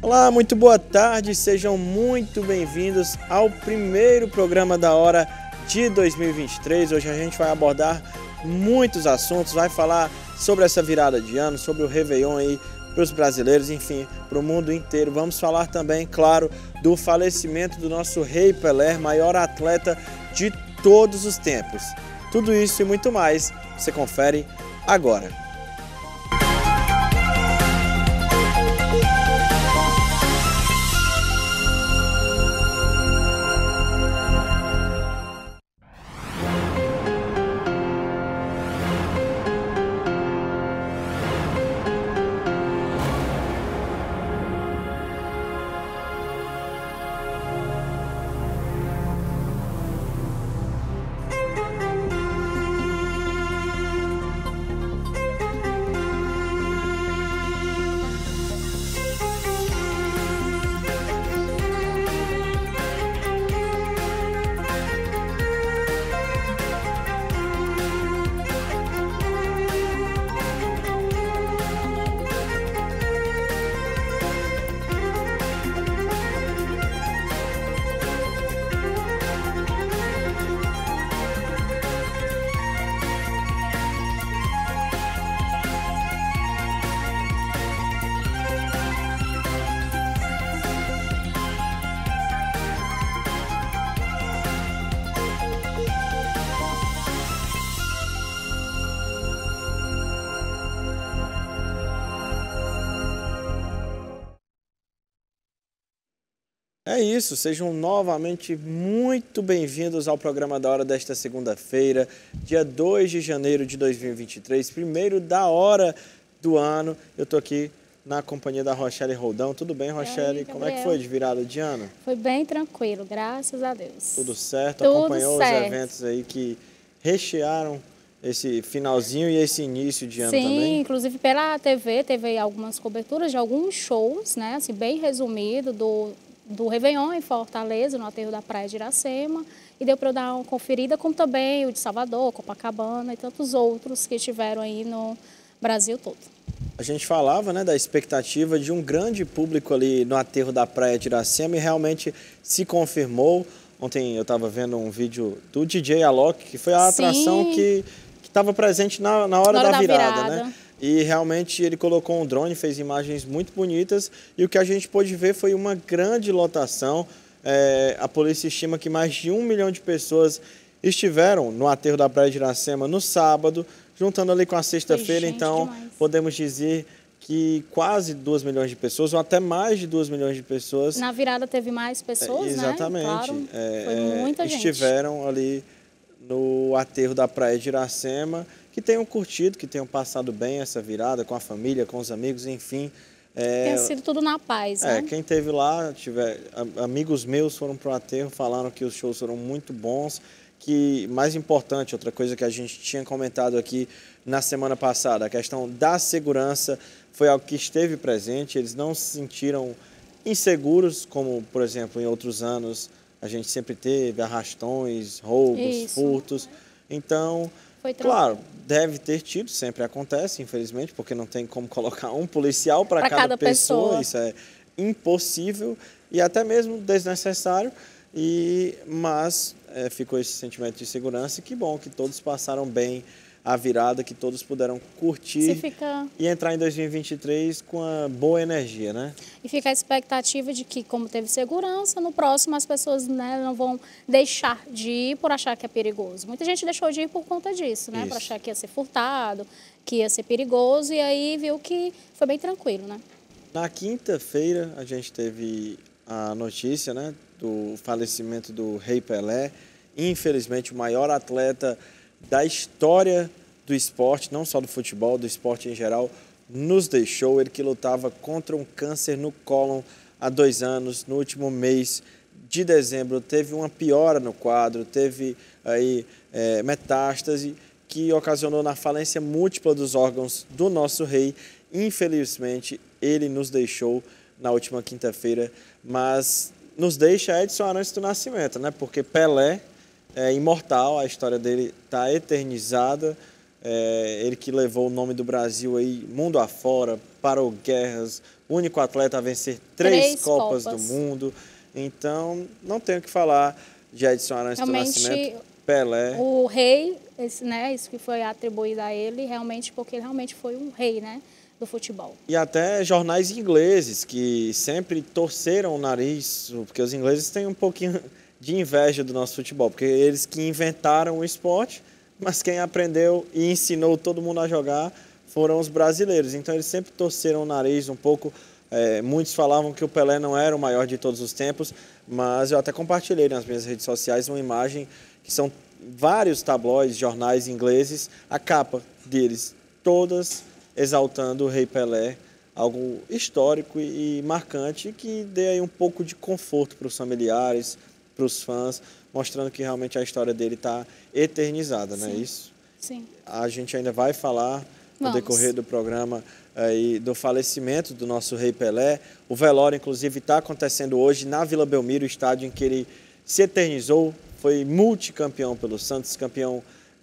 Olá, muito boa tarde, sejam muito bem-vindos ao primeiro programa da hora de 2023. Hoje a gente vai abordar muitos assuntos, vai falar sobre essa virada de ano, sobre o Réveillon aí para os brasileiros, enfim, para o mundo inteiro. Vamos falar também, claro, do falecimento do nosso Rei Pelé, maior atleta de todos os tempos. Tudo isso e muito mais, você confere agora. É isso, sejam novamente muito bem-vindos ao programa da hora desta segunda-feira, dia 2 de janeiro de 2023, primeiro da hora do ano. Eu estou aqui na companhia da Rochelle Roldão. Tudo bem, Rochelle? Como é que foi de virada de ano? Foi bem tranquilo, graças a Deus. Tudo certo? Tudo Acompanhou certo. Os eventos aí que rechearam esse finalzinho e esse início de ano Sim, também? Sim, inclusive pela TV teve algumas coberturas de alguns shows, né, assim, bem resumido do Réveillon em Fortaleza, no aterro da Praia de Iracema, e deu para eu dar uma conferida, como também o de Salvador, Copacabana e tantos outros que estiveram aí no Brasil todo. A gente falava, né, da expectativa de um grande público ali no aterro da Praia de Iracema e realmente se confirmou. Ontem eu estava vendo um vídeo do DJ Alok, que foi a atração que estava presente na hora da virada, né? E realmente ele colocou um drone, fez imagens muito bonitas e o que a gente pôde ver foi uma grande lotação. A polícia estima que mais de 1 milhão de pessoas estiveram no aterro da Praia de Iracema no sábado, juntando ali com a sexta-feira. Então, demais. Podemos dizer que quase 2 milhões de pessoas, ou até mais de 2 milhões de pessoas. Na virada teve mais pessoas, exatamente, né? Claro, foi muita gente. Estiveram ali no aterro da Praia de Iracema, que tenham curtido, que tenham passado bem essa virada com a família, com os amigos, enfim. Tem sido tudo na paz, né? Quem esteve lá, amigos meus foram para o aterro, falaram que os shows foram muito bons, que, mais importante, outra coisa que a gente tinha comentado aqui na semana passada, a questão da segurança foi algo que esteve presente, eles não se sentiram inseguros, como, por exemplo, em outros anos, a gente sempre teve arrastões, roubos, furtos. Então, claro, deve ter tido, sempre acontece, infelizmente, porque não tem como colocar um policial para cada pessoa, isso é impossível e até mesmo desnecessário, mas ficou esse sentimento de segurança e que bom que todos passaram bem a virada, que todos puderam curtir e entrar em 2023 com uma boa energia, né? E fica a expectativa de que, como teve segurança, no próximo as pessoas, né, não vão deixar de ir por achar que é perigoso. Muita gente deixou de ir por conta disso, né? Por achar que ia ser furtado, que ia ser perigoso, e aí viu que foi bem tranquilo, né? Na quinta-feira a gente teve a notícia, né, do falecimento do Rei Pelé, infelizmente o maior atleta da história do esporte, não só do futebol, do esporte em geral, nos deixou. Ele que lutava contra um câncer no cólon há 2 anos, no último mês de dezembro, teve uma piora no quadro, teve aí metástase, que ocasionou na falência múltipla dos órgãos do nosso rei. Infelizmente, ele nos deixou na última quinta-feira, mas nos deixa Edson Arantes do Nascimento, né? Porque Pelé é imortal, a história dele está eternizada ele que levou o nome do Brasil aí mundo afora, parou guerras, o único atleta a vencer três Copas do Mundo. Então, não tenho o que falar de Edson Arantes do Nascimento, Pelé. O rei, isso que foi atribuído a ele, realmente, porque ele realmente foi um rei, né, do futebol. E até jornais ingleses, que sempre torceram o nariz, porque os ingleses têm um pouquinho de inveja do nosso futebol, porque eles que inventaram o esporte, mas quem aprendeu e ensinou todo mundo a jogar foram os brasileiros. Então eles sempre torceram o nariz um pouco. Muitos falavam que o Pelé não era o maior de todos os tempos, mas eu até compartilhei nas minhas redes sociais uma imagem que são vários tabloides, jornais ingleses, a capa deles, todas exaltando o Rei Pelé, algo histórico e marcante que dê aí um pouco de conforto para os familiares, para os fãs, mostrando que realmente a história dele está eternizada, não é isso? Sim. A gente ainda vai falar no decorrer do programa aí do falecimento do nosso Rei Pelé. O velório, inclusive, está acontecendo hoje na Vila Belmiro, o estádio em que ele se eternizou, foi multicampeão pelo Santos, campeão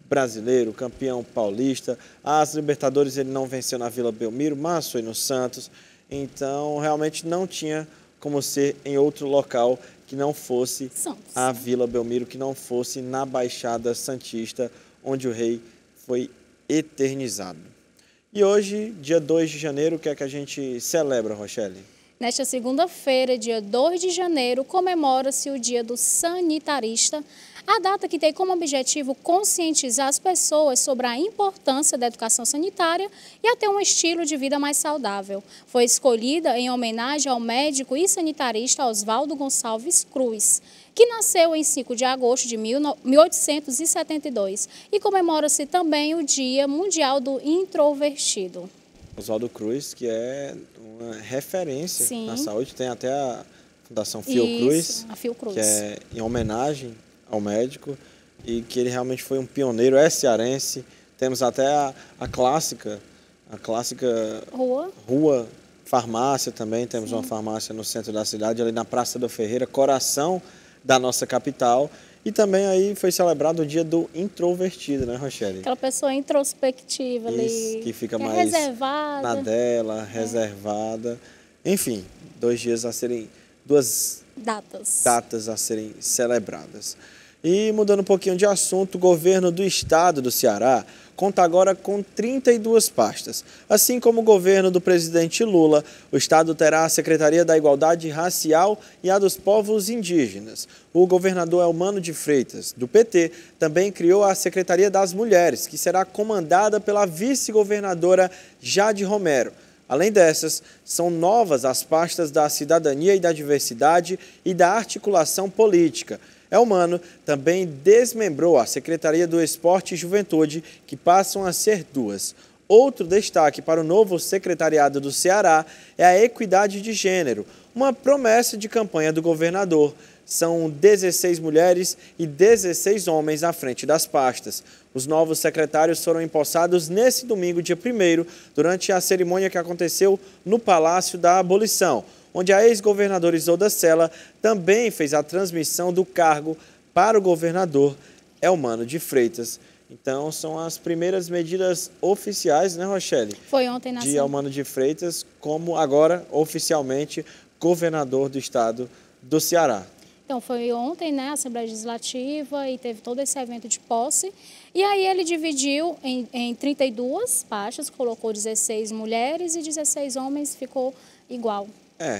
brasileiro, campeão paulista. As Libertadores ele não venceu na Vila Belmiro, mas foi no Santos. Então, realmente não tinha como ser em outro local que não fosse a Vila Belmiro, que não fosse na Baixada Santista, onde o rei foi eternizado. E hoje, dia 2 de janeiro, o que é que a gente celebra, Rochelle? Nesta segunda-feira, dia 2 de janeiro, comemora-se o Dia do Sanitarista, a data que tem como objetivo conscientizar as pessoas sobre a importância da educação sanitária e a ter um estilo de vida mais saudável. Foi escolhida em homenagem ao médico e sanitarista Oswaldo Gonçalves Cruz, que nasceu em 5 de agosto de 1872, e comemora-se também o Dia Mundial do Introvertido. Oswaldo Cruz, que é uma referência na saúde, tem até a Fundação Fiocruz, que é em homenagem ao médico, e que ele realmente foi um pioneiro, é cearense. Temos até a clássica Rua Farmácia também, temos uma farmácia no centro da cidade, ali na Praça do Ferreira, coração da nossa capital. E também aí foi celebrado o Dia do Introvertido, né, Rochelle? Aquela pessoa introspectiva ali, que fica mais reservada. Na dela, reservada. Enfim, duas datas a serem celebradas. E mudando um pouquinho de assunto, o governo do estado do Ceará conta agora com 32 pastas. Assim como o governo do presidente Lula, o estado terá a Secretaria da Igualdade Racial e a dos Povos Indígenas. O governador Eumano de Freitas, do PT, também criou a Secretaria das Mulheres, que será comandada pela vice-governadora Jade Romero. Além dessas, são novas as pastas da Cidadania e da Diversidade e da Articulação Política. Eumano também desmembrou a Secretaria do Esporte e Juventude, que passam a ser 2. Outro destaque para o novo secretariado do Ceará é a equidade de gênero, uma promessa de campanha do governador. São 16 mulheres e 16 homens à frente das pastas. Os novos secretários foram empossados nesse domingo, dia 1º, durante a cerimônia que aconteceu no Palácio da Abolição, onde a ex-governadora Isolda Sela também fez a transmissão do cargo para o governador Eumano de Freitas. Então, são as primeiras medidas oficiais, né, Rochelle? Foi ontem na de Eumano de Freitas, como agora, oficialmente, governador do estado do Ceará. Então, foi ontem, né, a Assembleia Legislativa, e teve todo esse evento de posse. E aí ele dividiu em 32 pastas, colocou 16 mulheres e 16 homens, ficou igual.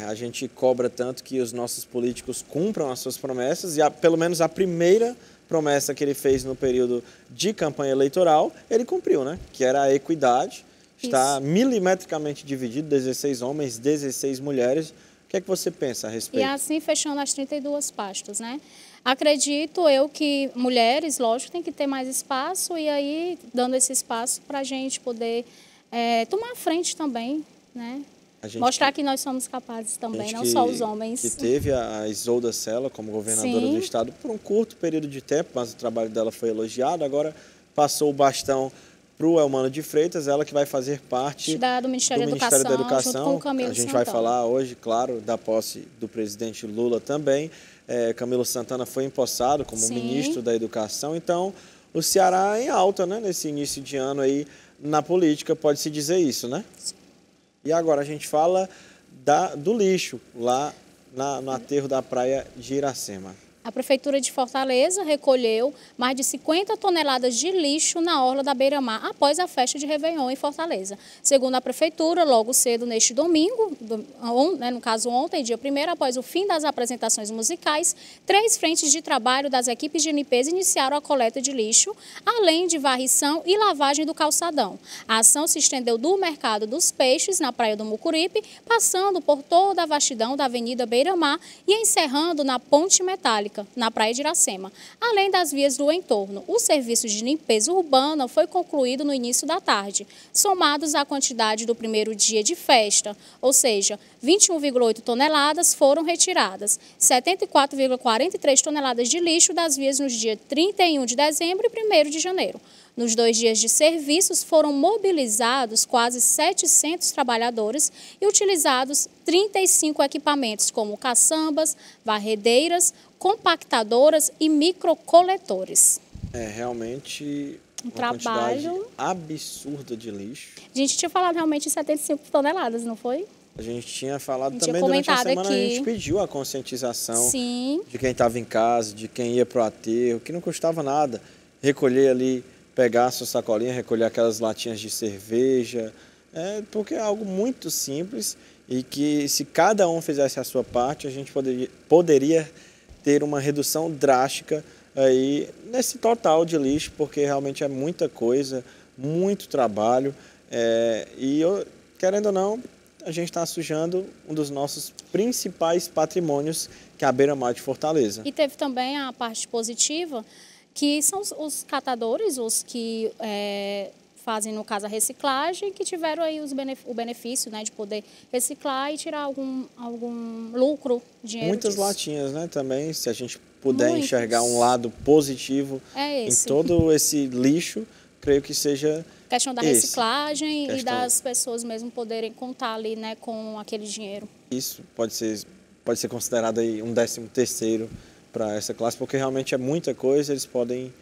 A gente cobra tanto que os nossos políticos cumpram as suas promessas, e pelo menos a primeira promessa que ele fez no período de campanha eleitoral, ele cumpriu, né? Que era a equidade. Está milimetricamente dividido, 16 homens, 16 mulheres. O que é que você pensa a respeito? E assim fechando as 32 pastas, né? Acredito eu que mulheres, lógico, tem que ter mais espaço, e aí dando esse espaço para a gente poder tomar a frente também, né? Mostrar que nós somos capazes também, não só os homens. Que teve a Isolda Sela como governadora do estado por um curto período de tempo, mas o trabalho dela foi elogiado. Agora passou o bastão para o Eumano de Freitas, ela que vai fazer parte do Ministério da Educação, junto com o Camilo Santana. A gente vai falar hoje, claro, da posse do presidente Lula também. Camilo Santana foi empossado como ministro da Educação, então o Ceará em alta, né? Nesse início de ano aí na política, pode-se dizer isso, né? E agora a gente fala do lixo lá no aterro da praia de Iracema. A Prefeitura de Fortaleza recolheu mais de 50 toneladas de lixo na orla da Beira-Mar após a festa de Réveillon em Fortaleza. Segundo a Prefeitura, logo cedo neste domingo, no caso ontem, dia 1º, após o fim das apresentações musicais, 3 frentes de trabalho das equipes de limpeza iniciaram a coleta de lixo, além de varrição e lavagem do calçadão. A ação se estendeu do Mercado dos Peixes, na Praia do Mucuripe, passando por toda a vastidão da Avenida Beira-Mar e encerrando na Ponte Metálica, na Praia de Iracema, além das vias do entorno. O serviço de limpeza urbana foi concluído no início da tarde, somados à quantidade do primeiro dia de festa, ou seja, 21,8 toneladas foram retiradas, 74,43 toneladas de lixo das vias nos dias 31 de dezembro e 1º de janeiro. Nos 2 dias de serviços foram mobilizados quase 700 trabalhadores e utilizados 35 equipamentos, como caçambas, varredeiras, compactadoras e microcoletores. É realmente um uma quantidade trabalho absurda de lixo. A gente tinha falado realmente em 75 toneladas, não foi? A gente tinha falado tinha também durante a semana, aqui. A gente pediu a conscientização Sim. de quem estava em casa, de quem ia para o aterro, que não custava nada recolher ali, pegar a sua sacolinha, recolher aquelas latinhas de cerveja, porque é algo muito simples e que se cada um fizesse a sua parte, a gente poderia ter uma redução drástica aí nesse total de lixo, porque realmente é muita coisa, muito trabalho, querendo ou não, a gente está sujando um dos nossos principais patrimônios, que é a Beira-Mar de Fortaleza. E teve também a parte positiva, que são os catadores, os que fazem, no caso, a reciclagem, que tiveram aí o benefício, né, de poder reciclar e tirar algum lucro, dinheiro Muitas disso. latinhas, né, também, se a gente puder enxergar um lado positivo em todo esse lixo, creio que seja questão da reciclagem e das pessoas mesmo poderem contar ali, né, com aquele dinheiro. Isso pode ser considerado aí um 13º para essa classe, porque realmente é muita coisa, eles podem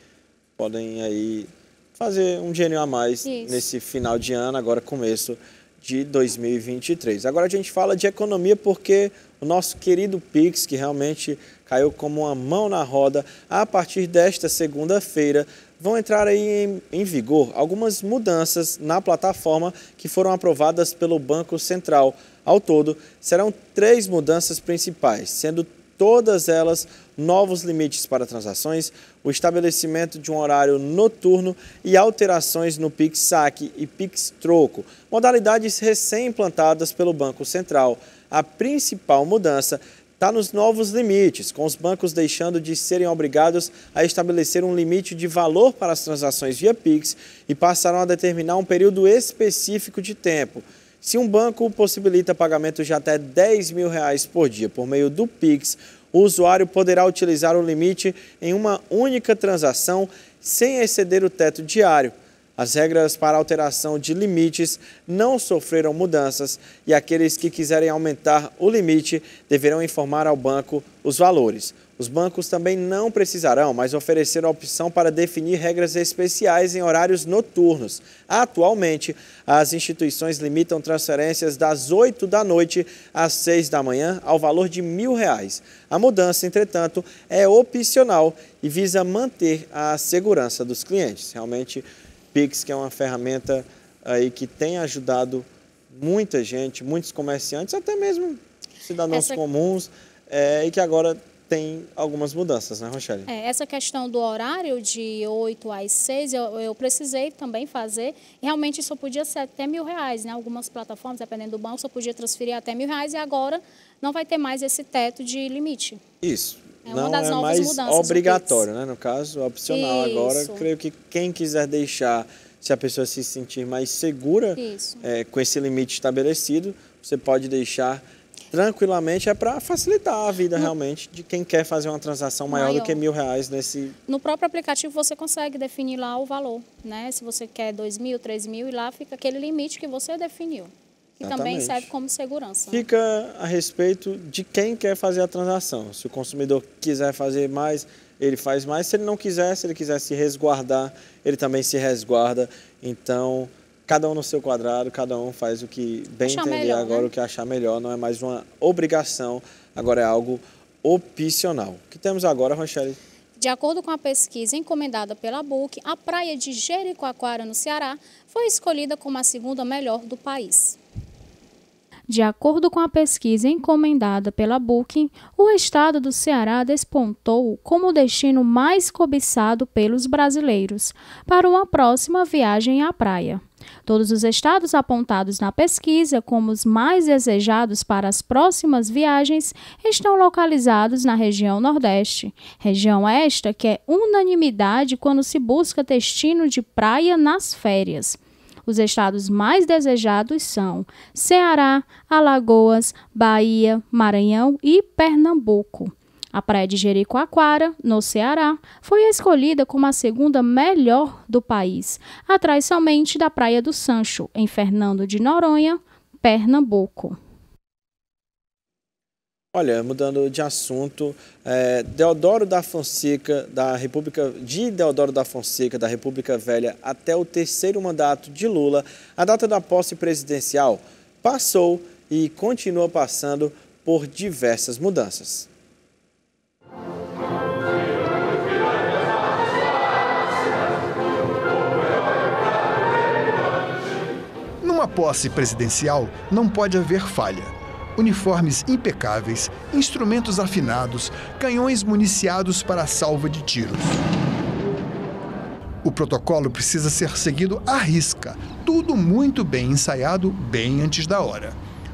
aí fazer um dinheiro a mais nesse final de ano, agora começo de 2023. Agora a gente fala de economia porque o nosso querido Pix, que realmente caiu como uma mão na roda, a partir desta segunda-feira, vão entrar aí em vigor algumas mudanças na plataforma que foram aprovadas pelo Banco Central. Ao todo, serão 3 mudanças principais, sendo todas elas novos limites para transações, o estabelecimento de um horário noturno e alterações no Pix Saque e Pix Troco, modalidades recém-implantadas pelo Banco Central. A principal mudança está nos novos limites, com os bancos deixando de serem obrigados a estabelecer um limite de valor para as transações via Pix e passaram a determinar um período específico de tempo. Se um banco possibilita pagamento de até R$10.000 por dia por meio do Pix, o usuário poderá utilizar o limite em uma única transação sem exceder o teto diário. As regras para alteração de limites não sofreram mudanças e aqueles que quiserem aumentar o limite deverão informar ao banco os valores. Os bancos também não precisarão mais oferecer a opção para definir regras especiais em horários noturnos. Atualmente, as instituições limitam transferências das 8 da noite às 6 da manhã ao valor de R$1.000. A mudança, entretanto, é opcional e visa manter a segurança dos clientes. Realmente, Pix, que é uma ferramenta aí que tem ajudado muita gente, muitos comerciantes, até mesmo cidadãos comuns, e que agora tem algumas mudanças, né, Rochelle? Essa questão do horário de 8 às 6, eu precisei também fazer. Realmente só podia ser até R$1.000, né? Algumas plataformas, dependendo do banco, só podia transferir até R$1.000 e agora não vai ter mais esse teto de limite. Isso. Não é mais obrigatório, né? No caso, opcional. Isso. Agora, creio que quem quiser deixar, se a pessoa se sentir mais segura com esse limite estabelecido, você pode deixar tranquilamente, para facilitar a vida realmente de quem quer fazer uma transação maior do que R$1.000 nesse... No próprio aplicativo você consegue definir lá o valor, né? Se você quer 2.000, 3.000 e lá fica aquele limite que você definiu. Que também serve como segurança. Fica a respeito de quem quer fazer a transação. Se o consumidor quiser fazer mais, ele faz mais. Se ele não quiser, se ele quiser se resguardar, ele também se resguarda. Então, cada um no seu quadrado, cada um faz o que bem achar entender melhor, agora, né? o que achar melhor. Não é mais uma obrigação, agora é algo opcional. O que temos agora, Rochelle? De acordo com a pesquisa encomendada pela BUC, a praia de Jericoacoara, no Ceará, foi escolhida como a segunda melhor do país. De acordo com a pesquisa encomendada pela Booking, o estado do Ceará despontou como o destino mais cobiçado pelos brasileiros para uma próxima viagem à praia. Todos os estados apontados na pesquisa como os mais desejados para as próximas viagens estão localizados na região Nordeste, região esta que é unanimidade quando se busca destino de praia nas férias. Os estados mais desejados são Ceará, Alagoas, Bahia, Maranhão e Pernambuco. A praia de Jericoacoara, no Ceará, foi escolhida como a segunda melhor do país, atrás somente da Praia do Sancho, em Fernando de Noronha, Pernambuco. Olha, mudando de assunto, Deodoro da Fonseca, Deodoro da Fonseca, da República Velha, até o terceiro mandato de Lula, a data da posse presidencial passou e continua passando por diversas mudanças. Numa posse presidencial, não pode haver falha. Uniformes impecáveis, instrumentos afinados, canhões municiados para a salva de tiros. O protocolo precisa ser seguido à risca, tudo muito bem ensaiado, bem antes da hora.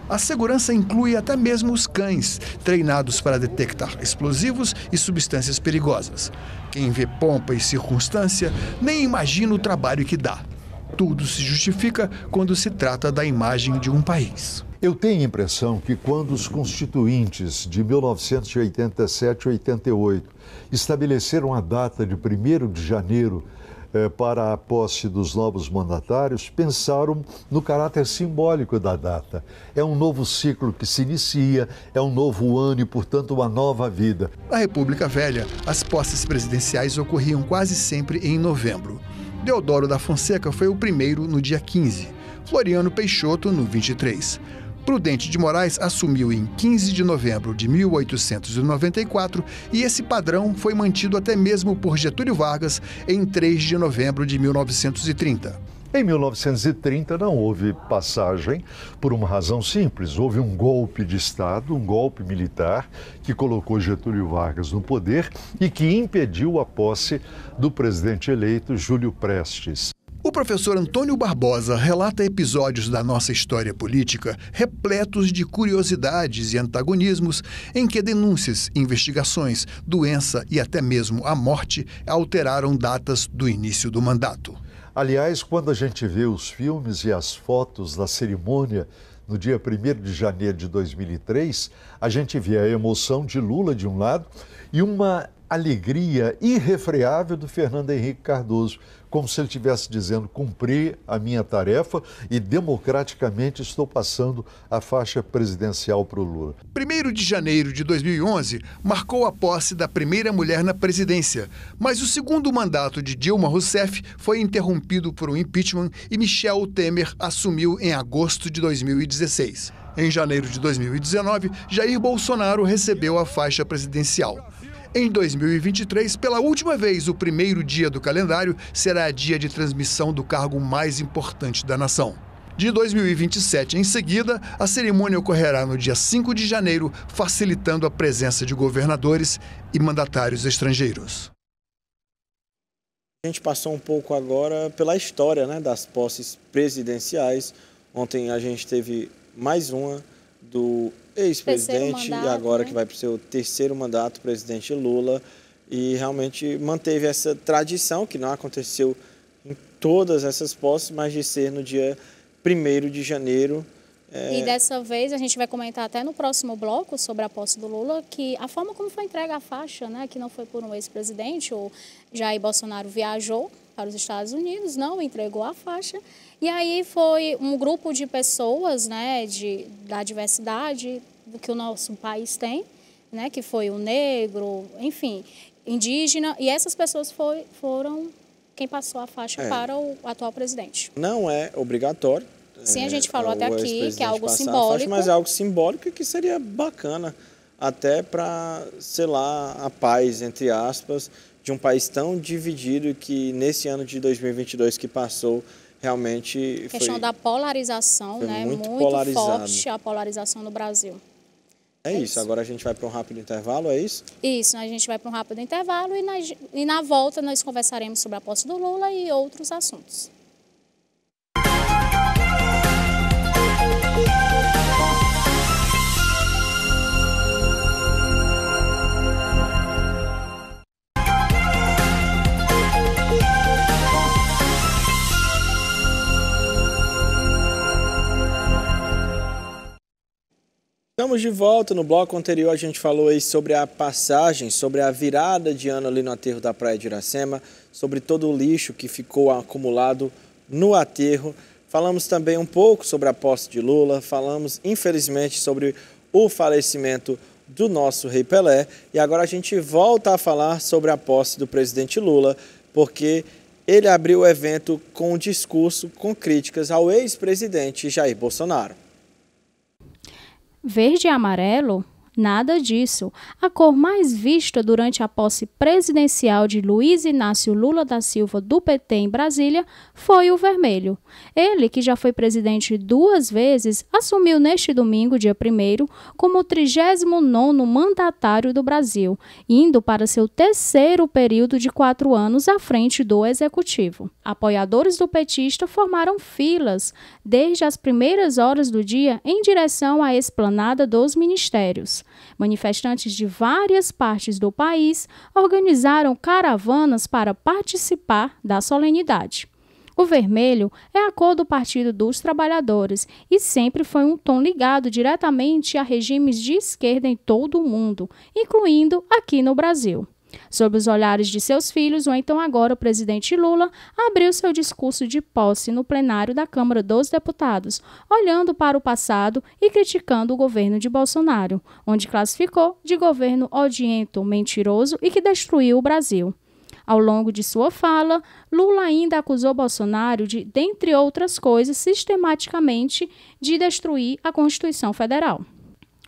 A segurança inclui até mesmo os cães, treinados para detectar explosivos e substâncias perigosas. Quem vê pompa e circunstância nem imagina o trabalho que dá. Tudo se justifica quando se trata da imagem de um país. Eu tenho a impressão que quando os constituintes de 1987 e 88 estabeleceram a data de 1º de janeiro para a posse dos novos mandatários, pensaram no caráter simbólico da data. É um novo ciclo que se inicia, é um novo ano e, portanto, uma nova vida. Na República Velha, as posses presidenciais ocorriam quase sempre em novembro. Deodoro da Fonseca foi o primeiro no dia 15, Floriano Peixoto no 23. Prudente de Moraes assumiu em 15 de novembro de 1894 e esse padrão foi mantido até mesmo por Getúlio Vargas em 3 de novembro de 1930. Em 1930 não houve passagem por uma razão simples. Houve um golpe de Estado, um golpe militar que colocou Getúlio Vargas no poder e que impediu a posse do presidente eleito Júlio Prestes. O professor Antônio Barbosa relata episódios da nossa história política repletos de curiosidades e antagonismos em que denúncias, investigações, doença e até mesmo a morte alteraram datas do início do mandato. Aliás, quando a gente vê os filmes e as fotos da cerimônia no dia 1º de janeiro de 2003, a gente vê a emoção de Lula de um lado e uma alegria irrefreável do Fernando Henrique Cardoso, como se ele estivesse dizendo: cumpri a minha tarefa e democraticamente estou passando a faixa presidencial para o Lula. 1º de janeiro de 2011 marcou a posse da primeira mulher na presidência, mas o segundo mandato de Dilma Rousseff foi interrompido por um impeachment e Michel Temer assumiu em agosto de 2016. Em janeiro de 2019, Jair Bolsonaro recebeu a faixa presidencial. Em 2023, pela última vez, o primeiro dia do calendário será dia de transmissão do cargo mais importante da nação. De 2027 em seguida, a cerimônia ocorrerá no dia 5 de janeiro, facilitando a presença de governadores e mandatários estrangeiros. A gente passou um pouco agora pela história, né, das posses presidenciais. Ontem a gente teve mais uma do ex-presidente e agora, né, que vai para o seu terceiro mandato, o presidente Lula, e realmente manteve essa tradição que não aconteceu em todas essas posses, mas de ser no dia 1º de janeiro. E dessa vez a gente vai comentar até no próximo bloco sobre a posse do Lula, que a forma como foi entregue a faixa, né, que não foi por um ex-presidente, o Jair Bolsonaro viajou para os Estados Unidos, não entregou a faixa, e aí foi um grupo de pessoas, né, da diversidade do que o nosso país tem, né, que foi o negro, enfim, indígena, e essas pessoas foram quem passou a faixa para o atual presidente. Não é obrigatório. Sim, a gente falou até aqui que é algo simbólico. Faixa, mas é algo simbólico que seria bacana até para, sei lá, a paz, entre aspas, de um país tão dividido que nesse ano de 2022 que passou, realmente a questão da polarização, né? Muito forte a polarização no Brasil. É isso, agora a gente vai para um rápido intervalo, é isso? Isso, a gente vai para um rápido intervalo e na volta nós conversaremos sobre a posse do Lula e outros assuntos. Estamos de volta. No bloco anterior a gente falou aí sobre a passagem, sobre a virada de ano ali no aterro da Praia de Iracema, sobre todo o lixo que ficou acumulado no aterro. Falamos também um pouco sobre a posse de Lula, falamos infelizmente sobre o falecimento do nosso Rei Pelé e agora a gente volta a falar sobre a posse do presidente Lula, porque ele abriu o evento com um discurso com críticas ao ex-presidente Jair Bolsonaro. Verde e amarelo? Nada disso. A cor mais vista durante a posse presidencial de Luiz Inácio Lula da Silva do PT em Brasília foi o vermelho. Ele, que já foi presidente 2 vezes, assumiu neste domingo, dia 1º, como o 39º mandatário do Brasil, indo para seu 3º período de 4 anos à frente do Executivo. Apoiadores do petista formaram filas desde as primeiras horas do dia em direção à esplanada dos ministérios. Manifestantes de várias partes do país organizaram caravanas para participar da solenidade. O vermelho é a cor do Partido dos Trabalhadores e sempre foi um tom ligado diretamente a regimes de esquerda em todo o mundo, incluindo aqui no Brasil. Sob os olhares de seus filhos, o então agora presidente Lula abriu seu discurso de posse no plenário da Câmara dos Deputados, olhando para o passado e criticando o governo de Bolsonaro, onde classificou de governo odiento, mentiroso e que destruiu o Brasil. Ao longo de sua fala, Lula ainda acusou Bolsonaro de, dentre outras coisas, sistematicamente de destruir a Constituição Federal.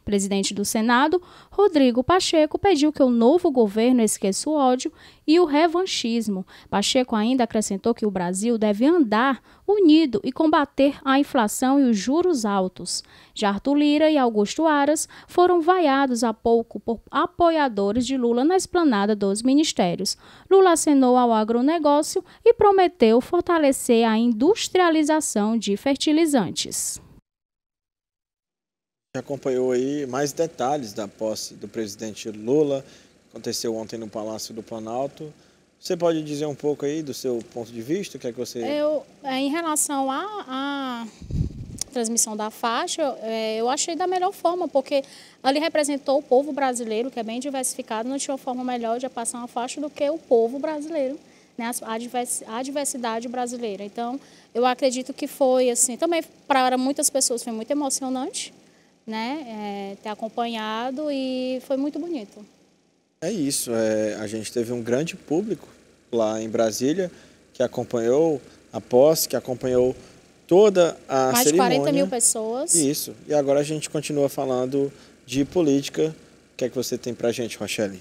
O presidente do Senado, Rodrigo Pacheco, pediu que o novo governo esqueça o ódio e o revanchismo. Pacheco ainda acrescentou que o Brasil deve andar unido e combater a inflação e os juros altos. Já Arthur Lira e Augusto Aras foram vaiados há pouco por apoiadores de Lula na esplanada dos ministérios. Lula acenou ao agronegócio e prometeu fortalecer a industrialização de fertilizantes. Acompanhou aí mais detalhes da posse do presidente Lula, aconteceu ontem no Palácio do Planalto. Você pode dizer um pouco aí do seu ponto de vista? O que é que você... Em relação à transmissão da faixa, eu achei da melhor forma, porque ali representou o povo brasileiro, que é bem diversificado, não tinha uma forma melhor de passar uma faixa do que o povo brasileiro, né? A diversidade brasileira. Então, eu acredito que foi, assim, também para muitas pessoas foi muito emocionante, né, ter acompanhado e foi muito bonito. É isso, a gente teve um grande público lá em Brasília que acompanhou a posse, que acompanhou toda a mais cerimônia. Mais de 40 mil pessoas. Isso, e agora a gente continua falando de política. O que é que você tem pra gente, Rochelle?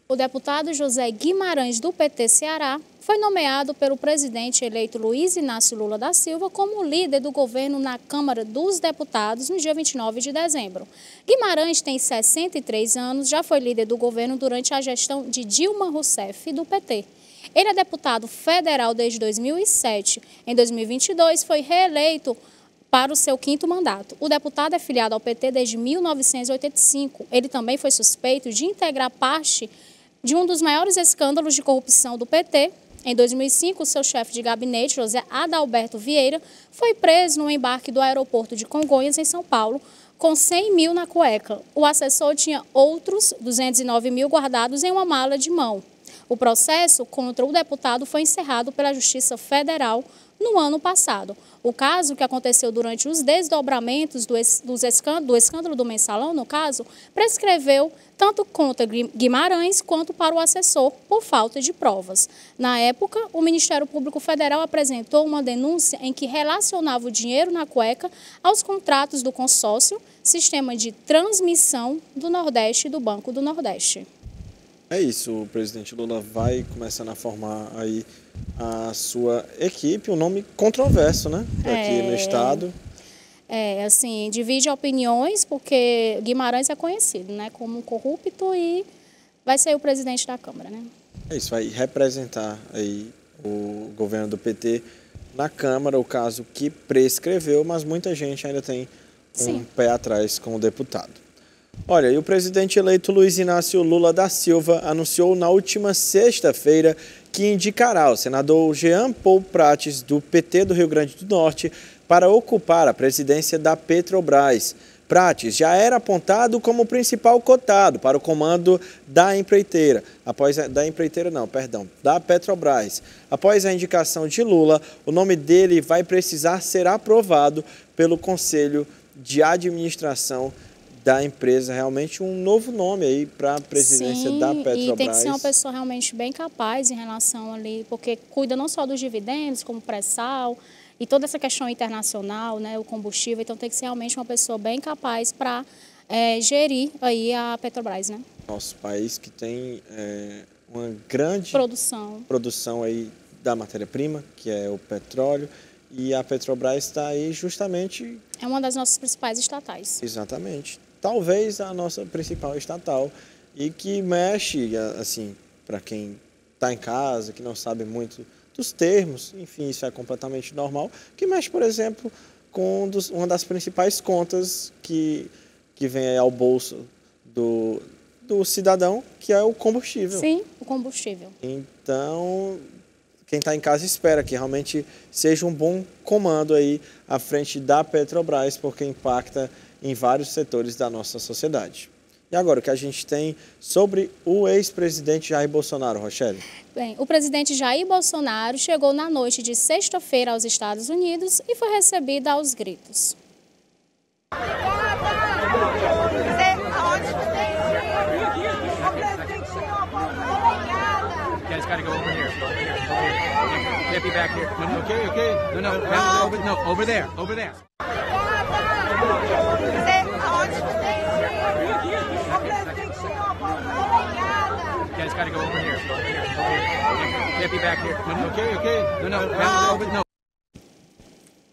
O deputado José Guimarães, do PT Ceará, foi nomeado pelo presidente eleito Luiz Inácio Lula da Silva como líder do governo na Câmara dos Deputados no dia 29 de dezembro. Guimarães tem 63 anos, já foi líder do governo durante a gestão de Dilma Rousseff, do PT. Ele é deputado federal desde 2007. Em 2022, foi reeleito para o seu 5º mandato. O deputado é filiado ao PT desde 1985. Ele também foi suspeito de integrar parte de um dos maiores escândalos de corrupção do PT. Em 2005, seu chefe de gabinete, José Adalberto Vieira, foi preso no embarque do aeroporto de Congonhas, em São Paulo, com 100 mil na cueca. O assessor tinha outros 209 mil guardados em uma mala de mão. O processo contra o deputado foi encerrado pela Justiça Federal no ano passado. O caso, que aconteceu durante os desdobramentos do escândalo do Mensalão, no caso, prescreveu tanto contra Guimarães quanto para o assessor por falta de provas. Na época, o Ministério Público Federal apresentou uma denúncia em que relacionava o dinheiro na cueca aos contratos do consórcio Sistema de Transmissão do Nordeste e do Banco do Nordeste. É isso, o presidente Lula vai começando a formar aí a sua equipe, um nome controverso, né, aqui no estado. Assim, divide opiniões, porque Guimarães é conhecido, né, como um corrupto e vai ser o presidente da Câmara, né? É isso, vai representar aí o governo do PT na Câmara, o caso que prescreveu, mas muita gente ainda tem um pé atrás com o deputado. Olha, e o presidente eleito Luiz Inácio Lula da Silva anunciou na última sexta-feira que indicará o senador Jean Paul Prates, do PT do Rio Grande do Norte, para ocupar a presidência da Petrobras. Prates já era apontado como o principal cotado para o comando da empreiteira, da Petrobras. Após a indicação de Lula, o nome dele vai precisar ser aprovado pelo Conselho de Administração da empresa. Realmente um novo nome aí para a presidência da Petrobras. E tem que ser uma pessoa realmente bem capaz em relação ali, porque cuida não só dos dividendos, como pré-sal e toda essa questão internacional, né, o combustível. Então tem que ser realmente uma pessoa bem capaz para gerir aí a Petrobras, né? Nosso país que tem uma grande produção aí da matéria-prima, que é o petróleo, e a Petrobras está aí justamente... É uma das nossas principais estatais. Exatamente. Talvez a nossa principal estatal, e que mexe, assim, para quem está em casa, que não sabe muito dos termos, enfim, isso é completamente normal, que mexe, por exemplo, com uma das principais contas que vem aí ao bolso do cidadão, que é o combustível. Sim, o combustível. Então, quem está em casa espera que realmente seja um bom comando aí à frente da Petrobras, porque impacta em vários setores da nossa sociedade. E agora, o que a gente tem sobre o ex-presidente Jair Bolsonaro, Rochelle? Bem, o presidente Jair Bolsonaro chegou na noite de sexta-feira aos Estados Unidos e foi recebido aos gritos.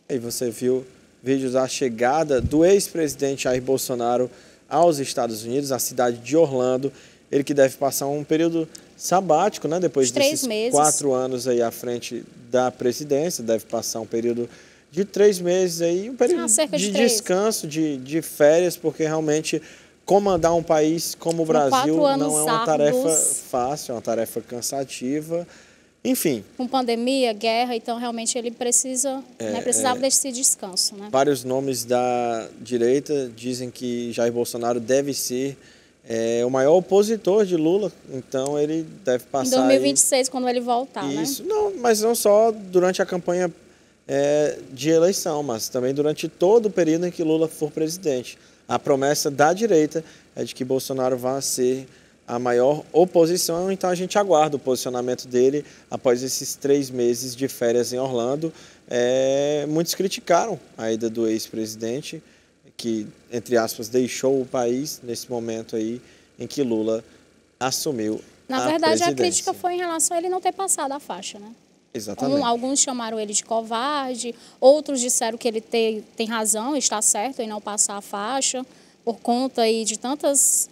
Aí você viu vídeos da chegada do ex-presidente Jair Bolsonaro aos Estados Unidos, à cidade de Orlando. Ele que deve passar um período sabático, né? Depois desses 4 anos aí à frente da presidência, deve passar um período de 3 meses aí, um período de descanso, de férias, porque realmente comandar um país como o Brasil não é uma tarefa fácil, é uma tarefa cansativa. Enfim. Com pandemia, guerra, então realmente ele precisava desse descanso, né? Vários nomes da direita dizem que Jair Bolsonaro deve ser o maior opositor de Lula, então ele deve passar... Em 2026, quando ele voltar, isso, né? Não, mas não só durante a campanha de eleição, mas também durante todo o período em que Lula for presidente. A promessa da direita é de que Bolsonaro vai ser a maior oposição, então a gente aguarda o posicionamento dele após esses 3 meses de férias em Orlando. Muitos criticaram a ida do ex-presidente, que, entre aspas, deixou o país nesse momento aí em que Lula assumiu a presidência. Na verdade, a crítica foi em relação a ele não ter passado a faixa, né? Exatamente. Alguns chamaram ele de covarde, outros disseram que ele tem razão, está certo em não passar a faixa, por conta aí de tantos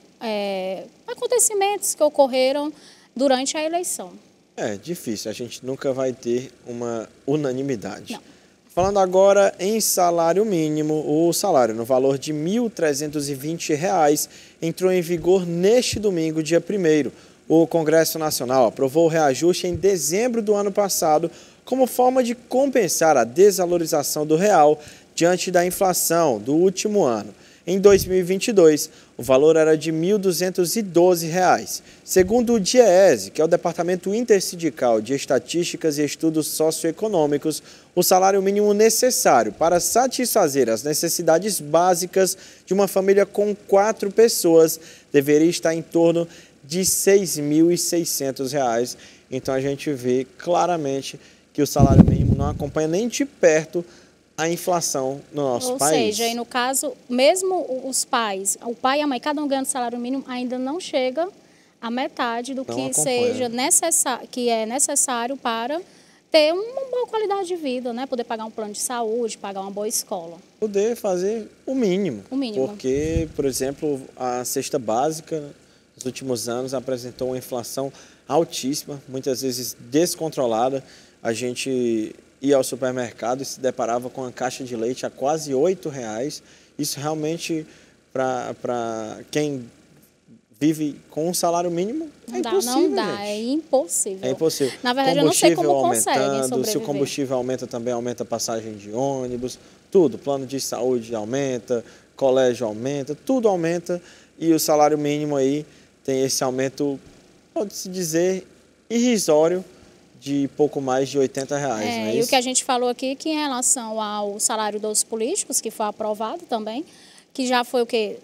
acontecimentos que ocorreram durante a eleição. É difícil, a gente nunca vai ter uma unanimidade. Não. Falando agora em salário mínimo, o salário no valor de R$ 1.320 entrou em vigor neste domingo, dia 1º. O Congresso Nacional aprovou o reajuste em dezembro do ano passado como forma de compensar a desvalorização do real diante da inflação do último ano. em 2022. O valor era de R$ 1.212. Segundo o DIEESE, que é o Departamento Intersindical de Estatísticas e Estudos Socioeconômicos, o salário mínimo necessário para satisfazer as necessidades básicas de uma família com 4 pessoas deveria estar em torno de R$ 6.600. Então a gente vê claramente que o salário mínimo não acompanha nem de perto a inflação no nosso país. Ou seja, aí no caso, mesmo os pais, o pai e a mãe, cada um ganhando salário mínimo, ainda não chega a metade do que seja necessário para ter uma boa qualidade de vida, né? Poder pagar um plano de saúde, pagar uma boa escola. Poder fazer o mínimo. O mínimo. Porque, por exemplo, a cesta básica, nos últimos anos, apresentou uma inflação altíssima, muitas vezes descontrolada. A gente ia ao supermercado e se deparava com uma caixa de leite a quase R$ 8. Isso realmente, para quem vive com um salário mínimo, é impossível, Não dá, gente. É impossível. É impossível. Na verdade, eu não sei como conseguem aumentando, sobreviver. se o combustível aumenta, também aumenta a passagem de ônibus, tudo. Plano de saúde aumenta, colégio aumenta, tudo aumenta. E o salário mínimo aí tem esse aumento, pode-se dizer, irrisório, de pouco mais de R$ 80. Né? E o que a gente falou aqui, que em relação ao salário dos políticos, que foi aprovado também, que já foi o quê?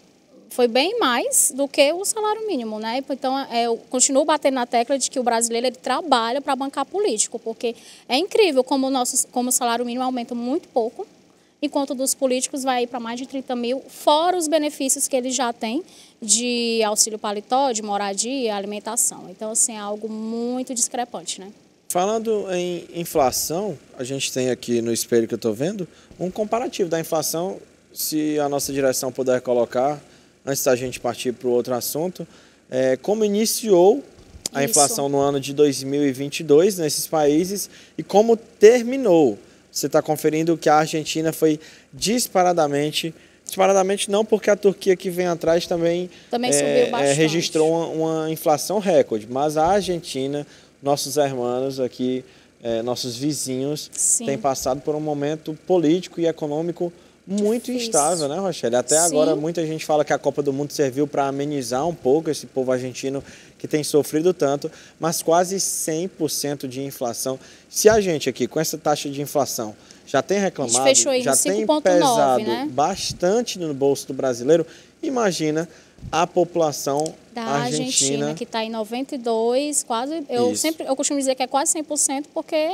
Foi bem mais do que o salário mínimo, né? Então, eu continuo batendo na tecla de que o brasileiro ele trabalha para bancar político, porque é incrível como o salário mínimo aumenta muito pouco, enquanto dos políticos vai para mais de 30 mil, fora os benefícios que eles já têm de auxílio paletó, de moradia, alimentação. Então, assim, é algo muito discrepante, né? Falando em inflação, a gente tem aqui no espelho que eu estou vendo um comparativo da inflação, se a nossa direção puder colocar, antes da gente partir para o outro assunto, como iniciou a inflação no ano de 2022 nesses países e como terminou. Você está conferindo que a Argentina foi disparadamente não, porque a Turquia que vem atrás também subiu bastante. Registrou uma inflação recorde, mas a Argentina, nossos irmãos aqui, nossos vizinhos, têm passado por um momento político e econômico muito instável, né, Rochelle? Até agora muita gente fala que a Copa do Mundo serviu para amenizar um pouco esse povo argentino que tem sofrido tanto, mas quase 100% de inflação. Se a gente aqui, com essa taxa de inflação, já tem reclamado, já tem pesado, né, bastante no bolso do brasileiro, imagina a população da Argentina, que está em 92, quase, eu costumo dizer que é quase 100%, porque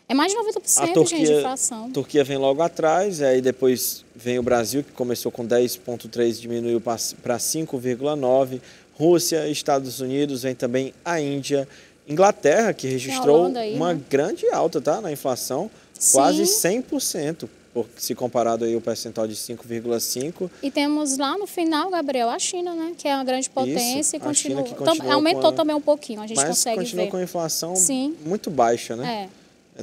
é mais de 90% de inflação. A Turquia vem logo atrás, aí depois vem o Brasil, que começou com 10,3%, diminuiu para 5,9%. Rússia, Estados Unidos, vem também a Índia. Inglaterra, que registrou uma grande alta, tá, na inflação, quase 100%. Se comparado aí o percentual de 5,5%. E temos lá no final, Gabriel, a China, né? Que é uma grande potência e continua, aumentou também um pouquinho, a gente consegue ver. Mas continua com a inflação muito baixa, né?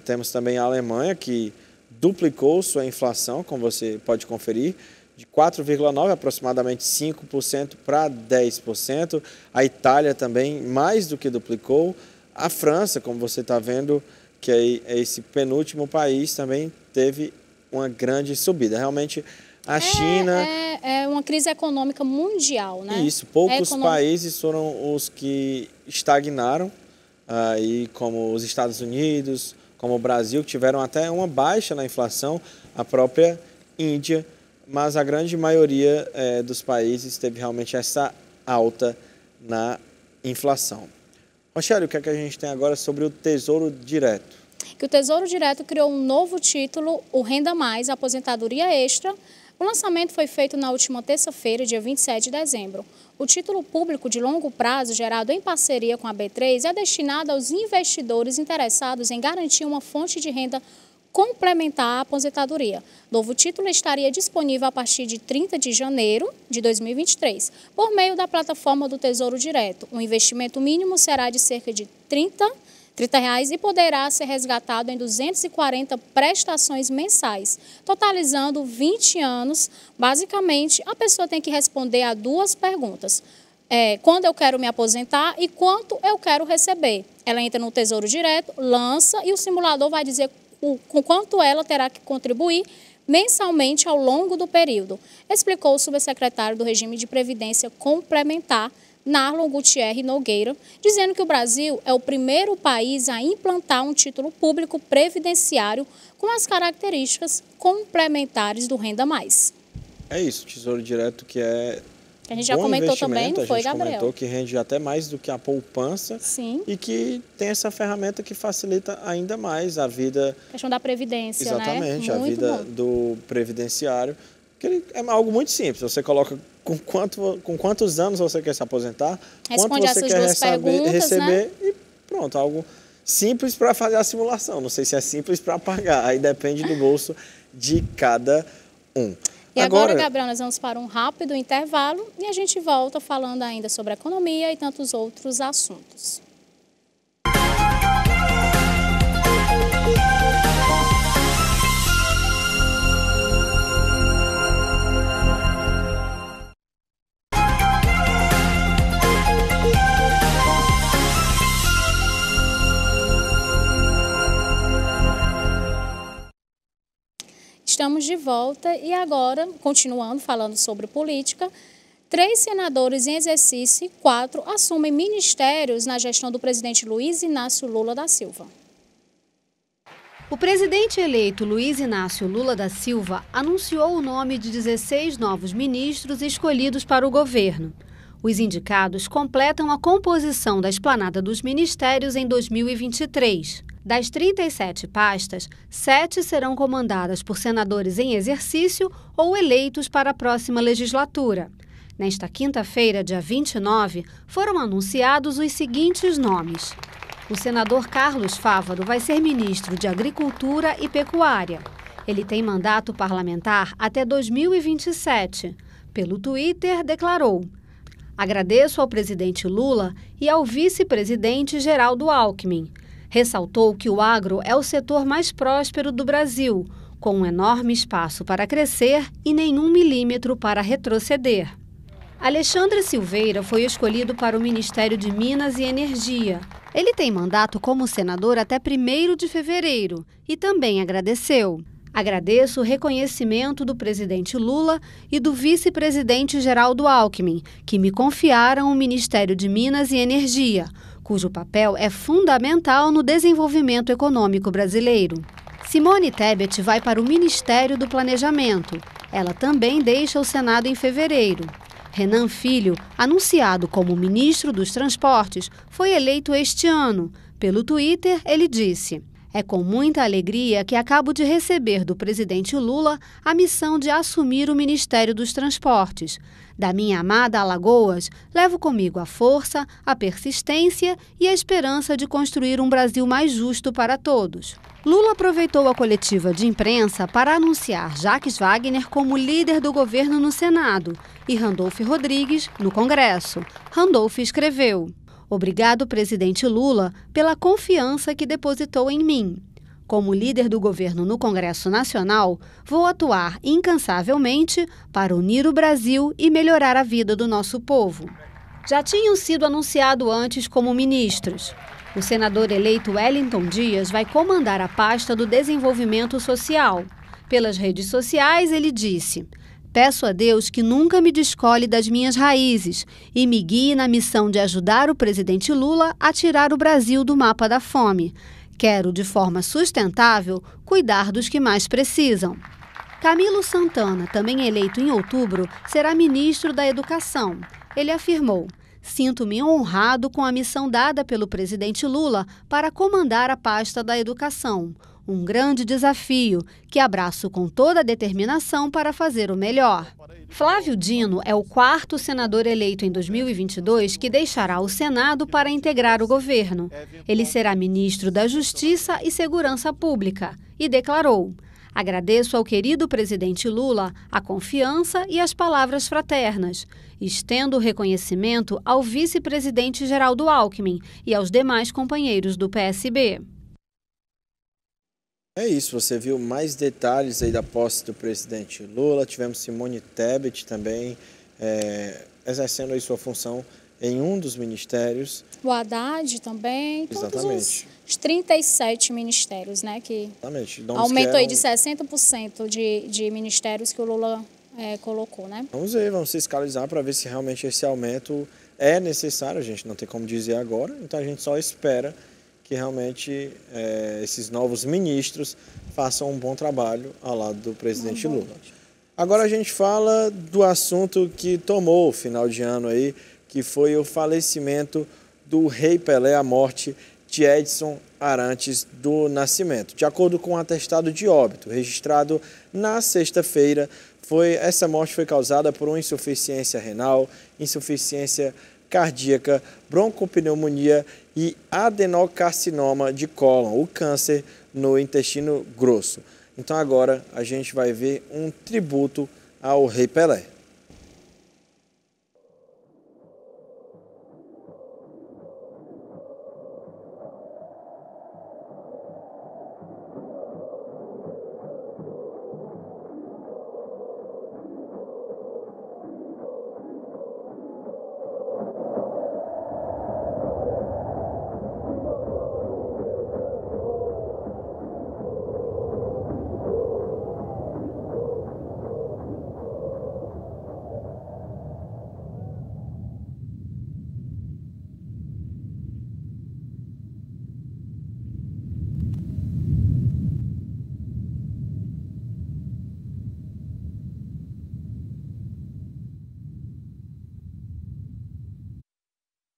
Temos também a Alemanha, que duplicou sua inflação, como você pode conferir, de 4,9% aproximadamente 5% para 10%. A Itália também mais do que duplicou. A França, como você está vendo, que é esse penúltimo país, também teve uma grande subida. Realmente, a China... É uma crise econômica mundial, né? Isso, poucos países foram os que estagnaram, aí, como os Estados Unidos, como o Brasil, que tiveram até uma baixa na inflação, a própria Índia, mas a grande maioria dos países teve realmente essa alta na inflação. Rochelle, o que é que a gente tem agora sobre o Tesouro Direto? Que o Tesouro Direto criou um novo título, o Renda Mais, Aposentadoria Extra. O lançamento foi feito na última terça-feira, dia 27 de dezembro. O título público de longo prazo, gerado em parceria com a B3, é destinado aos investidores interessados em garantir uma fonte de renda complementar à aposentadoria. Novo título estaria disponível a partir de 30 de janeiro de 2023, por meio da plataforma do Tesouro Direto. O investimento mínimo será de cerca de R$ 30 e poderá ser resgatado em 240 prestações mensais, totalizando 20 anos. Basicamente, a pessoa tem que responder a 2 perguntas. Quando eu quero me aposentar e quanto eu quero receber. Ela entra no Tesouro Direto, lança e o simulador vai dizer com quanto ela terá que contribuir mensalmente ao longo do período, explicou o subsecretário do Regime de Previdência Complementar, Narlon Gutierre Nogueira, dizendo que o Brasil é o primeiro país a implantar um título público previdenciário com as características complementares do Renda Mais. É isso, Tesouro Direto que é que a gente já comentou também, não foi, Gabriel? A gente comentou que rende até mais do que a poupança. Sim. E que tem essa ferramenta que facilita ainda mais a vida... A questão da previdência, exatamente, né? A vida do previdenciário. Que é algo muito simples, você coloca com quantos anos você quer se aposentar, responde quanto você quer receber, né? E pronto, algo simples para fazer a simulação. Não sei se é simples para pagar, aí depende do bolso de cada um. E agora, Gabriel, nós vamos para um rápido intervalo e a gente volta falando ainda sobre economia e tantos outros assuntos. Estamos de volta e agora, continuando falando sobre política, 3 senadores em exercício e 4 assumem ministérios na gestão do presidente Luiz Inácio Lula da Silva. O presidente eleito Luiz Inácio Lula da Silva anunciou o nome de 16 novos ministros escolhidos para o governo. Os indicados completam a composição da esplanada dos ministérios em 2023. Das 37 pastas, 7 serão comandadas por senadores em exercício ou eleitos para a próxima legislatura. Nesta quinta-feira, dia 29, foram anunciados os seguintes nomes. O senador Carlos Fávaro vai ser ministro de Agricultura e Pecuária. Ele tem mandato parlamentar até 2027. Pelo Twitter, declarou: "Agradeço ao presidente Lula e ao vice-presidente Geraldo Alckmin." Ressaltou que o agro é o setor mais próspero do Brasil, com um enorme espaço para crescer e nenhum milímetro para retroceder. Alexandre Silveira foi escolhido para o Ministério de Minas e Energia. Ele tem mandato como senador até 1º de fevereiro e também agradeceu. Agradeço o reconhecimento do presidente Lula e do vice-presidente Geraldo Alckmin, que me confiaram o Ministério de Minas e Energia, cujo papel é fundamental no desenvolvimento econômico brasileiro. Simone Tebet vai para o Ministério do Planejamento. Ela também deixa o Senado em fevereiro. Renan Filho, anunciado como ministro dos Transportes, foi eleito este ano. Pelo Twitter, ele disse: "É com muita alegria que acabo de receber do presidente Lula a missão de assumir o Ministério dos Transportes. Da minha amada Alagoas, levo comigo a força, a persistência e a esperança de construir um Brasil mais justo para todos." Lula aproveitou a coletiva de imprensa para anunciar Jacques Wagner como líder do governo no Senado e Randolph Rodrigues no Congresso. Randolph escreveu: "Obrigado, presidente Lula, pela confiança que depositou em mim. Como líder do governo no Congresso Nacional, vou atuar incansavelmente para unir o Brasil e melhorar a vida do nosso povo." Já tinham sido anunciados antes como ministros. O senador eleito Wellington Dias vai comandar a pasta do desenvolvimento social. Pelas redes sociais, ele disse: "Peço a Deus que nunca me descole das minhas raízes e me guie na missão de ajudar o presidente Lula a tirar o Brasil do mapa da fome. Quero, de forma sustentável, cuidar dos que mais precisam." Camilo Santana, também eleito em outubro, será ministro da Educação. Ele afirmou: "Sinto-me honrado com a missão dada pelo presidente Lula para comandar a pasta da educação. Um grande desafio que abraço com toda a determinação para fazer o melhor." Flávio Dino é o 4º senador eleito em 2022 que deixará o Senado para integrar o governo. Ele será ministro da Justiça e Segurança Pública e declarou: "Agradeço ao querido presidente Lula a confiança e as palavras fraternas. Estendo o reconhecimento ao vice-presidente Geraldo Alckmin e aos demais companheiros do PSB." É isso, você viu mais detalhes aí da posse do presidente Lula. Tivemos Simone Tebet também exercendo aí sua função em um dos ministérios. O Haddad também. Exatamente. os 37 ministérios, né? Que Exatamente. aumentou aí de 60% de ministérios que o Lula colocou, né? Vamos ver, vamos fiscalizar para ver se realmente esse aumento é necessário. A gente não tem como dizer agora, então a gente só espera que realmente esses novos ministros façam um bom trabalho ao lado do presidente Lula. Agora a gente fala do assunto que tomou o final de ano aí, que foi o falecimento do Rei Pelé, a morte de Edson Arantes do Nascimento. De acordo com o atestado de óbito registrado na sexta-feira, essa morte foi causada por uma insuficiência renal, insuficiência cardíaca, broncopneumonia e adenocarcinoma de cólon, o câncer no intestino grosso. Então agora a gente vai ver um tributo ao Rei Pelé.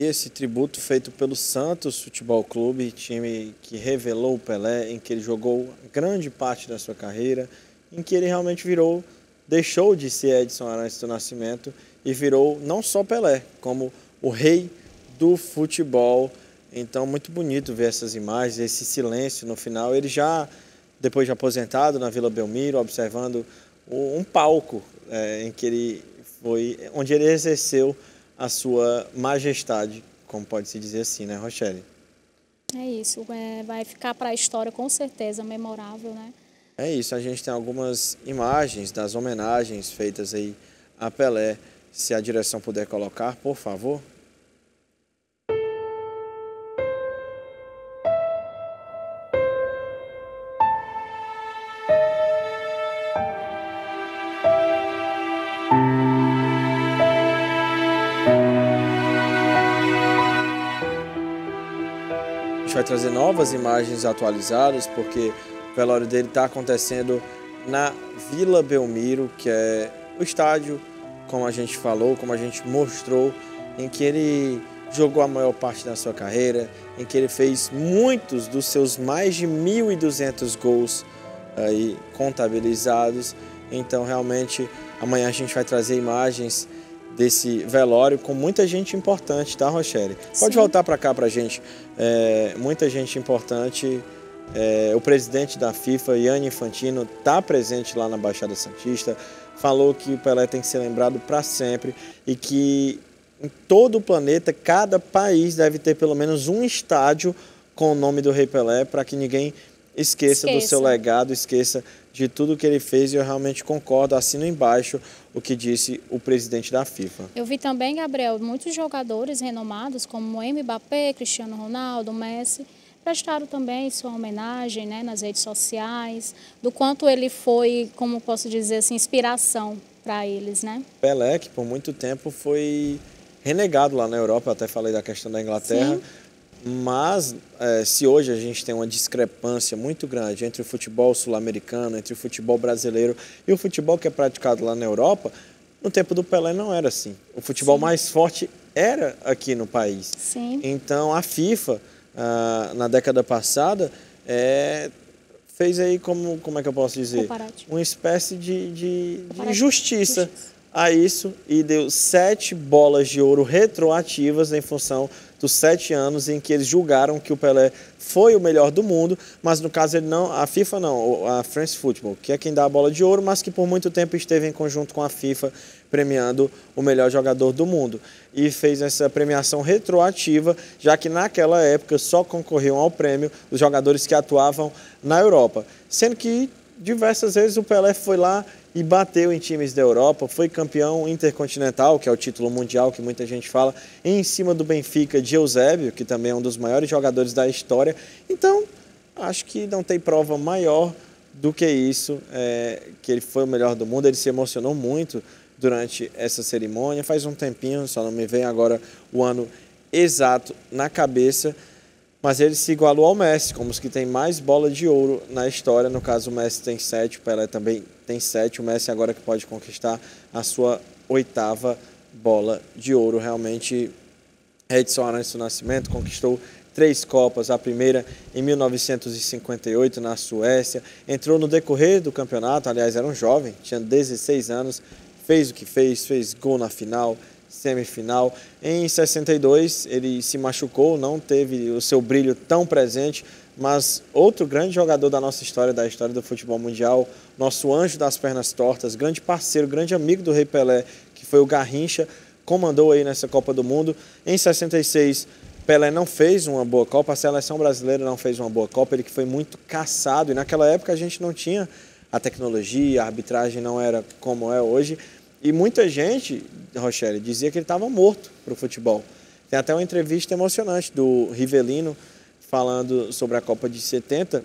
Esse tributo feito pelo Santos Futebol Clube, time que revelou o Pelé, em que ele jogou grande parte da sua carreira, em que ele realmente deixou de ser Edson Arantes do Nascimento e virou não só Pelé, como o rei do futebol. Então, muito bonito ver essas imagens, esse silêncio no final. Ele já, depois de aposentado na Vila Belmiro, observando um palco em que ele onde ele exerceu a sua majestade, como pode-se dizer assim, né, Rochelle? É isso, vai ficar para a história com certeza memorável, né? É isso, a gente tem algumas imagens das homenagens feitas aí a Pelé. Se a direção puder colocar, por favor. A gente vai trazer novas imagens atualizadas, porque o velório dele está acontecendo na Vila Belmiro, que é o estádio, como a gente falou, como a gente mostrou, em que ele jogou a maior parte da sua carreira, em que ele fez muitos dos seus mais de 1.200 gols aí contabilizados. Então, realmente, amanhã a gente vai trazer imagens desse velório com muita gente importante, tá, Rochelle? Pode voltar para cá para a gente. Muita gente importante. O presidente da FIFA, Gianni Infantino, está presente lá na Baixada Santista, falou que o Pelé tem que ser lembrado para sempre e que em todo o planeta, cada país deve ter pelo menos um estádio com o nome do Rei Pelé, para que ninguém esqueça do seu legado, esqueça de tudo que ele fez. E eu realmente concordo, assino embaixo o que disse o presidente da FIFA. Eu vi também, Gabriel, muitos jogadores renomados como Mbappé, Cristiano Ronaldo, Messi, prestaram também sua homenagem, né, nas redes sociais, do quanto ele foi, como posso dizer assim, inspiração para eles, né? Pelé, que por muito tempo foi renegado lá na Europa, eu até falei da questão da Inglaterra. Sim. Mas se hoje a gente tem uma discrepância muito grande entre o futebol sul-americano, entre o futebol brasileiro e o futebol que é praticado lá na Europa, no tempo do Pelé não era assim. O futebol mais forte era aqui no país. Sim. Então a FIFA, na década passada, fez aí, como é que eu posso dizer? Uma espécie de justiça a isso e deu 7 bolas de ouro retroativas em função dos 7 anos em que eles julgaram que o Pelé foi o melhor do mundo, mas no caso a FIFA não, a France Football, que é quem dá a bola de ouro, mas que por muito tempo esteve em conjunto com a FIFA premiando o melhor jogador do mundo. E fez essa premiação retroativa, já que naquela época só concorriam ao prêmio os jogadores que atuavam na Europa. Sendo que diversas vezes o Pelé foi lá e bateu em times da Europa, foi campeão intercontinental, que é o título mundial que muita gente fala, em cima do Benfica de Eusébio, que também é um dos maiores jogadores da história. Então, acho que não tem prova maior do que isso, que ele foi o melhor do mundo. Ele se emocionou muito durante essa cerimônia, faz um tempinho, só não me vem agora o ano exato na cabeça, mas ele se igualou ao Messi, como os que tem mais bola de ouro na história. No caso, o Messi tem 7, o Pelé também tem 7, o Messi agora que pode conquistar a sua 8ª bola de ouro. Realmente, Edson Arantes do Nascimento conquistou 3 Copas, a primeira em 1958 na Suécia, entrou no decorrer do campeonato, aliás era um jovem, tinha 16 anos, fez o que fez gol na final, semifinal. Em 62 ele se machucou, não teve o seu brilho tão presente, mas outro grande jogador da nossa história, da história do futebol mundial, nosso anjo das pernas tortas, grande parceiro, grande amigo do Rei Pelé, que foi o Garrincha, comandou aí nessa Copa do Mundo. Em 66 Pelé não fez uma boa Copa, a seleção brasileira não fez uma boa Copa, ele que foi muito caçado, e naquela época a gente não tinha a tecnologia, a arbitragem não era como é hoje, e muita gente, Rochelle, dizia que ele estava morto para o futebol. Tem até uma entrevista emocionante do Rivelino falando sobre a Copa de 70,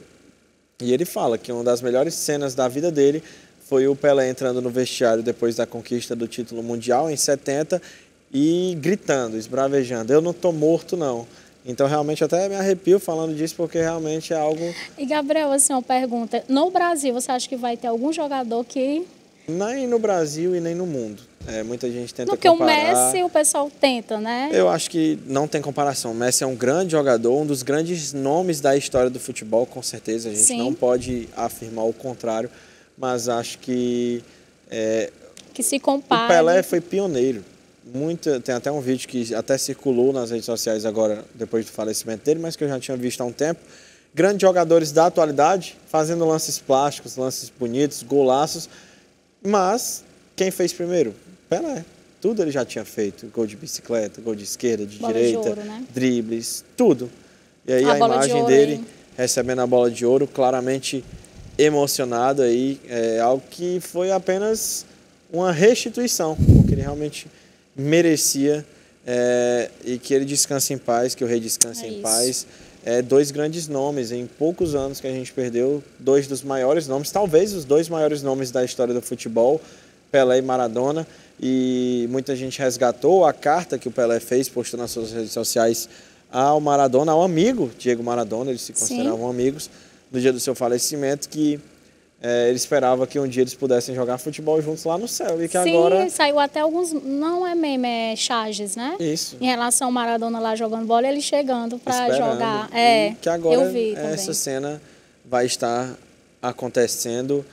e ele fala que uma das melhores cenas da vida dele foi o Pelé entrando no vestiário depois da conquista do título mundial em 70 e gritando, esbravejando, eu não estou morto não. Então realmente até me arrepio falando disso, porque realmente é algo... E Gabriel, assim, uma pergunta, no Brasil você acha que vai ter algum jogador que... Nem no Brasil e nem no mundo. Muita gente tenta porque comparar. O Messi o pessoal tenta, né? Eu acho que não tem comparação. O Messi é um grande jogador, um dos grandes nomes da história do futebol, com certeza. A gente não pode afirmar o contrário, mas acho que... que se compare. O Pelé foi pioneiro. Tem até um vídeo que até circulou nas redes sociais agora, depois do falecimento dele, mas que eu já tinha visto há um tempo. Grandes jogadores da atualidade, fazendo lances plásticos, lances bonitos, golaços. Mas quem fez primeiro? Pelé. Tudo ele já tinha feito. Gol de bicicleta, gol de esquerda, de direita, de ouro, né? dribles, tudo. E aí a imagem dele recebendo a bola de ouro, claramente emocionado aí. É algo que foi apenas uma restituição, porque ele realmente merecia, e que ele descanse em paz, que o rei descanse em paz. 2 grandes nomes, em poucos anos que a gente perdeu, 2 dos maiores nomes, talvez os 2 maiores nomes da história do futebol, Pelé e Maradona, e muita gente resgatou a carta que o Pelé fez, postou nas suas redes sociais ao Maradona, ao amigo Diego Maradona, eles se consideravam amigos, no dia do seu falecimento, que ele esperava que um dia eles pudessem jogar futebol juntos lá no céu. E que agora... saiu até alguns, não é meme, é charges, né? Isso. Em relação ao Maradona lá jogando bola, ele chegando para jogar. E que agora eu vi essa cena vai estar acontecendo.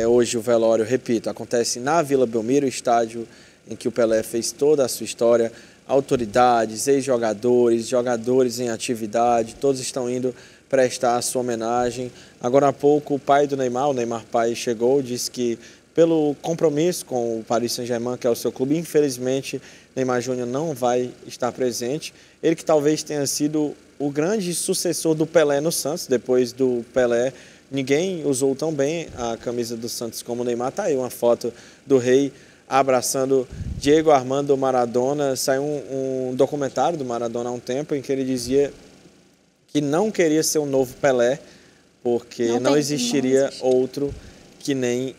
Hoje o velório, repito, acontece na Vila Belmiro, estádio em que o Pelé fez toda a sua história. Autoridades, ex-jogadores, jogadores em atividade, todos estão indo prestar a sua homenagem. Agora há pouco o pai do Neymar, o Neymar pai, chegou, disse que pelo compromisso com o Paris Saint-Germain, que é o seu clube, infelizmente Neymar Júnior não vai estar presente. Ele que talvez tenha sido o grande sucessor do Pelé no Santos. Depois do Pelé, ninguém usou tão bem a camisa do Santos como o Neymar. Está aí uma foto do rei abraçando Diego Armando Maradona. Saiu um documentário do Maradona há um tempo em que ele dizia que não queria ser o novo Pelé, porque não existiria outro que nem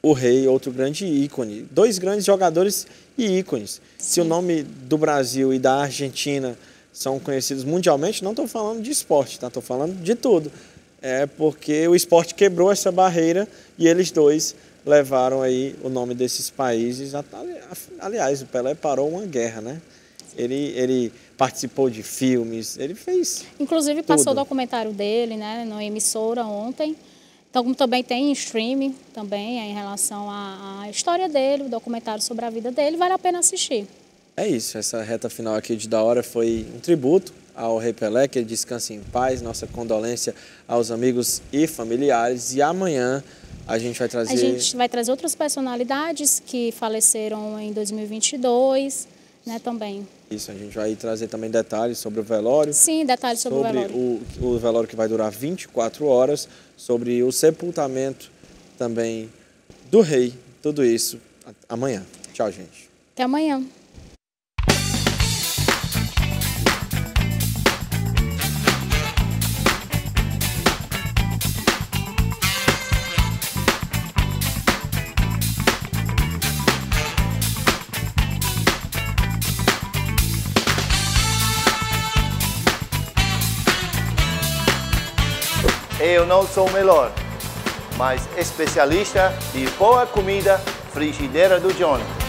o rei, outro grande ícone. 2 grandes jogadores e ícones. Se o nome do Brasil e da Argentina são conhecidos mundialmente, não estou falando de esporte, tá? Estou falando de tudo. Porque o esporte quebrou essa barreira e eles 2 levaram aí o nome desses países. Aliás, o Pelé parou uma guerra, né? Ele participou de filmes, ele fez inclusive passou o documentário dele, né, na emissora ontem. Então também tem streaming também em relação à história dele, o documentário sobre a vida dele, vale a pena assistir. É isso, essa reta final aqui de Da Hora foi um tributo ao Rei Pelé, que ele descanse em paz, nossa condolência aos amigos e familiares, e amanhã a gente vai trazer outras personalidades que faleceram em 2022, né, também. Isso, a gente vai trazer também detalhes sobre o velório. Sim, detalhes sobre o velório. O velório que vai durar 24 horas, sobre o sepultamento também do rei. Tudo isso amanhã. Tchau, gente. Até amanhã. Eu não sou o melhor, mas especialista de boa comida, frigideira do Johnny.